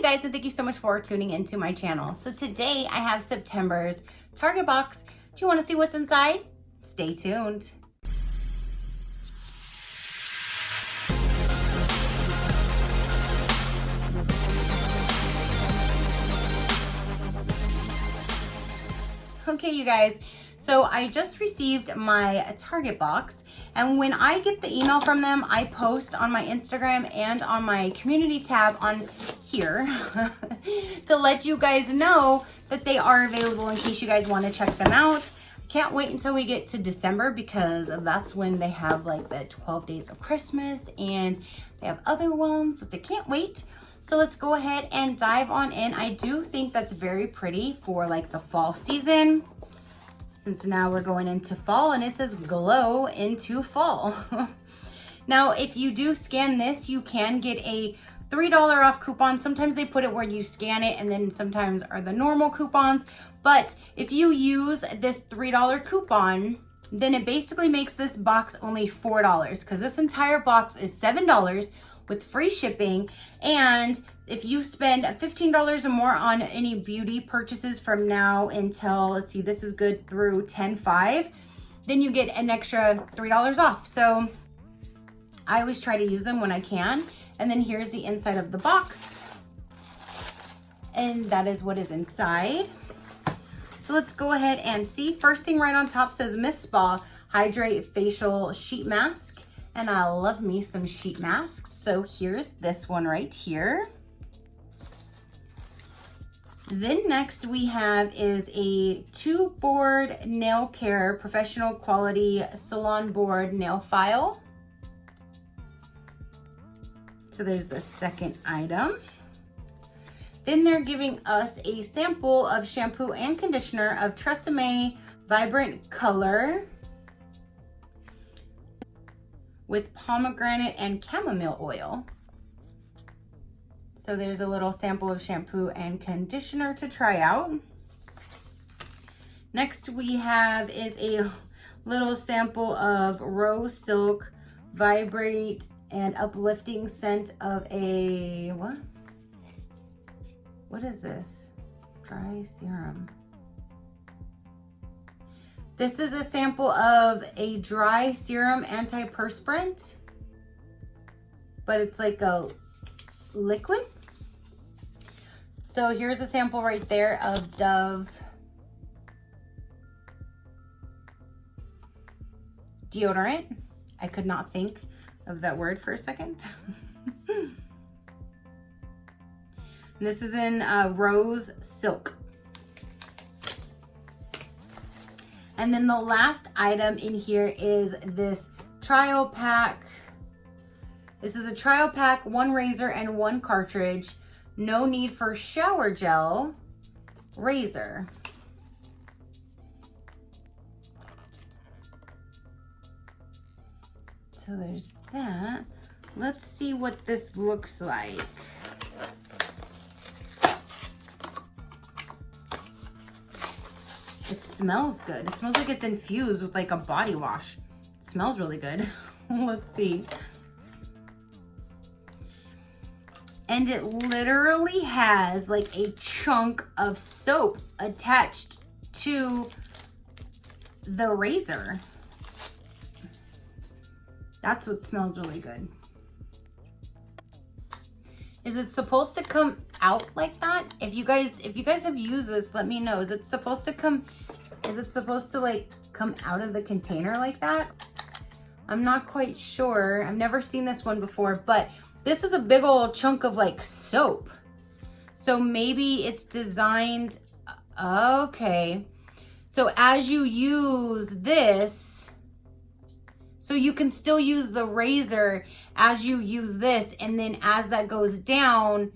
guys, and thank you so much for tuning into my channel. So today I have September's Target box. Do you want to see what's inside? Stay tuned. Okay, you guys, so I just received my Target box, and when I get the email from them, I post on my Instagram and on my community tab on here to let you guys know that they are available in case you guys want to check them out. Can't wait until we get to December because that's when they have like the 12 days of Christmas, and they have other ones that they can't wait. So let's go ahead and dive on in. I do think that's very pretty for like the fall season, since now we're going into fall and it says glow into fall. Now, if you do scan this, you can get a $3 off coupon. Sometimes they put it where you scan it, and then sometimes are the normal coupons. But if you use this $3 coupon, then it basically makes this box only $4, because this entire box is $7 with free shipping. And if you spend $15 or more on any beauty purchases from now until, let's see, this is good through 10/5, then you get an extra $3 off. So I always try to use them when I can. And then here's the inside of the box, and that is what is inside. So let's go ahead and see. First thing right on top says Miss Spa Hydrate Facial Sheet Mask. And I love me some sheet masks. So here's this one right here. Then next we have is a 2-board nail care professional quality salon board nail file. So there's the second item. Then they're giving us a sample of shampoo and conditioner of Tresemme Vibrant Color with pomegranate and chamomile oil. So there's a little sample of shampoo and conditioner to try out. Next we have is a little sample of Rose Silk Vibrate and Uplifting scent of a, what is this? Dry serum. This is a sample of a dry serum antiperspirant, but it's like a liquid. So here's a sample right there of Dove deodorant. I could not think of that word for a second. And this is in Rose Silk. And then the last item in here is this trial pack. This is a trial pack, 1 razor and 1 cartridge. No need for shower gel razor. So there's that. Let's see what this looks like. It smells good. It smells like it's infused with like a body wash. It smells really good. Let's see. And it literally has like a chunk of soap attached to the razor. That's what smells really good. Is it supposed to come out like that? If you guys have used this, let me know. Is it supposed to like come out of the container like that? I'm not quite sure. I've never seen this one before, but this is a big old chunk of like soap. So maybe it's designed, okay. So as you use this, so you can still use the razor as you use this, and then as that goes down,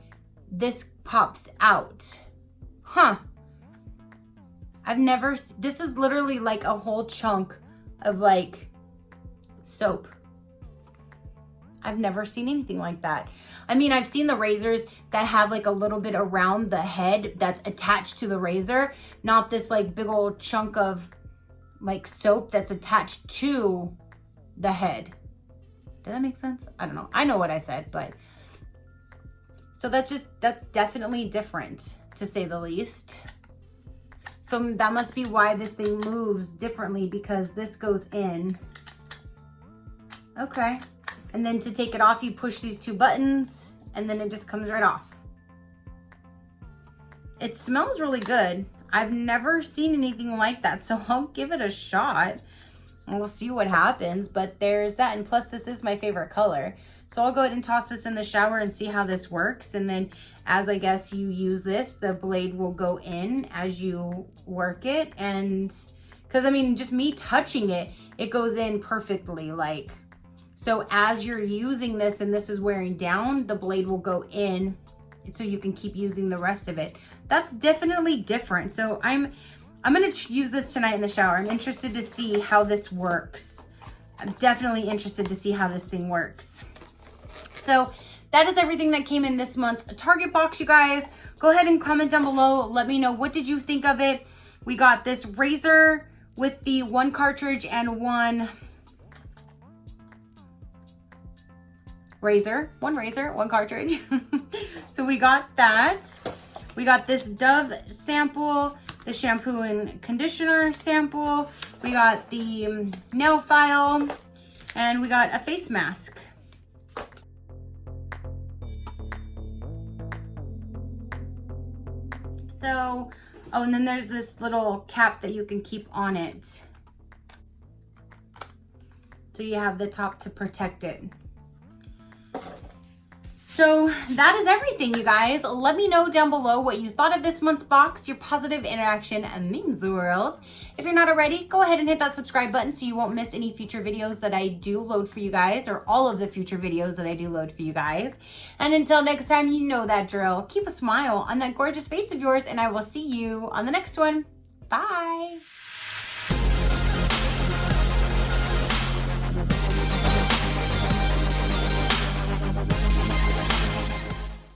this pops out. Huh. This is literally like a whole chunk of like soap. I've never seen anything like that. I mean, I've seen the razors that have like a little bit around the head that's attached to the razor, not this like big old chunk of like soap that's attached to the head. Does that make sense? I don't know. I know what I said, but So that's definitely different, to say the least. So that must be why this thing moves differently, because this goes in. Okay. And then to take it off, you push these two buttons and then it just comes right off. It smells really good. I've never seen anything like that, so I'll give it a shot and we'll see what happens. But there's that, and plus this is my favorite color. So I'll go ahead and toss this in the shower and see how this works. And then as I guess you use this, the blade will go in as you work it. And because I mean, just me touching it, it goes in perfectly. Like, so as you're using this and this is wearing down, the blade will go in so you can keep using the rest of it. That's definitely different. So I'm gonna use this tonight in the shower. I'm interested to see how this works. I'm definitely interested to see how this thing works. So that is everything that came in this month's Target box, you guys. Go ahead and comment down below. Let me know, what did you think of it? We got this razor with the one cartridge and one razor, one cartridge. So we got that. We got this Dove sample, the shampoo and conditioner sample. We got the nail file, and we got a face mask. So, oh, and then there's this little cap that you can keep on it. So you have the top to protect it. So that is everything, you guys. Let me know down below what you thought of this month's box. Your positive interaction means the world. If you're not already, go ahead and hit that subscribe button so you won't miss any future videos that I do load for you guys, or all of the future videos that I do load for you guys. And until next time, you know that drill. Keep a smile on that gorgeous face of yours, and I will see you on the next one. Bye.